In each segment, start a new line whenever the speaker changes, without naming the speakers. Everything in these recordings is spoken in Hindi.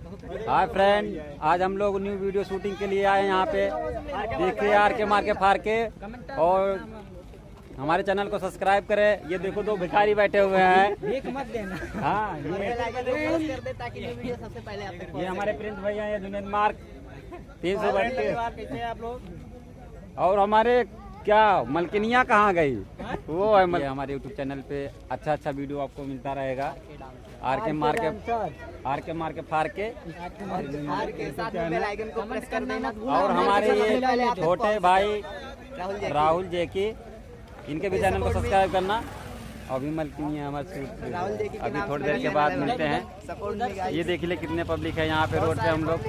हाय फ्रेंड, आज हम लोग न्यू वीडियो शूटिंग के लिए आए हैं यहाँ पे। देखिए आर के मार के फार के, और हमारे चैनल को सब्सक्राइब करें। ये देखो दो भिखारी बैठे हुए हैं।
मत देना।
हाँ, ये हमारे प्रिंस भैया हैं, जुनेद मार्क 300 बैठे।
आप लोग
और हमारे क्या मलकिनिया कहाँ गई? वो है हमारे यूट्यूब चैनल पे अच्छा वीडियो आपको मिलता रहेगा। आर के मार के फार के। और हमारे ये छोटे भाई राहुल जेकी, इनके भी चैनल को सब्सक्राइब करना। अभी मलकिनिया हमारे अभी थोड़ी देर के बाद मिलते हैं। ये देख ले कितने पब्लिक है यहाँ पे रोड पे। हम लोग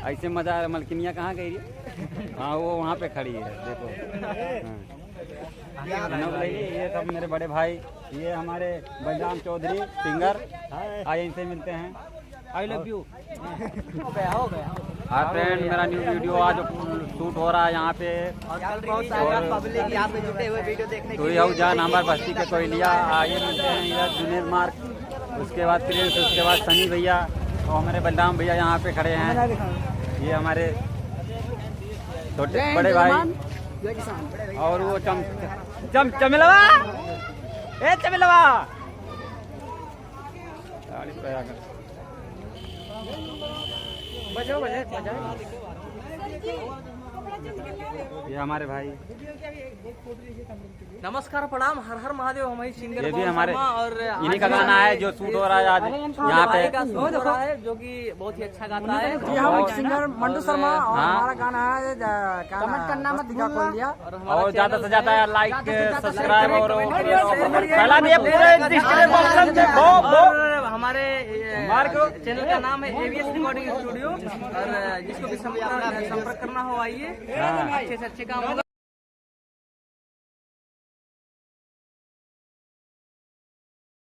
ऐसे मजा आ रहा है। मलकिनिया कहाँ गई? हाँ, वो वहाँ पे खड़ी है, देखो। हाँ। ये सब मेरे बड़े भाई, ये हमारे बलराम चौधरी सिंगर। आइए इनसे मिलते हैं।
I love you. हो गया।
हाँ फ्रेंड, मेरा न्यू वीडियो आज शूट हो रहा है यहाँ पे।
पब्लिक यहाँ पे जुटे हुए वीडियो देखने
तो ये जान हमारे बस्ती के कोयलिया। आइए मिलते हैं इधर जुनेद मार्क, उसके बाद प्रिंस, उसके बाद सनी भैया और हमारे बलराम भैया यहाँ पे खड़े हैं। ये हमारे छोटे बड़े भाई। और वो चमिलवा, ए चमिलवा,
बजाओ।
ये हमारे भाई।
नमस्कार, प्रणाम, हर हर महादेव। हमारी सिंगर
ये भी हमारे
और
इन्हीं का गाना है जो शूट हो रहा है आज यहाँ पे।
का शूट हो रहा है, जो कि बहुत ही अच्छा गाता है।
जी, हम सिंगर मंटू शर्मा और
हाँ।
हमारा गाना है कमेंट करना मत भूलिए।
और ज्यादा से ज्यादा लाइक सब्सक्राइब और फैला दिए पूरे डिस्ट्रिक्ट में।
हमारे चैनल का नाम है एवीएस रिकॉर्डिंग स्टूडियो, और जिसको भी संपर्क करना हो आइए। अच्छे से अच्छे काम होगा।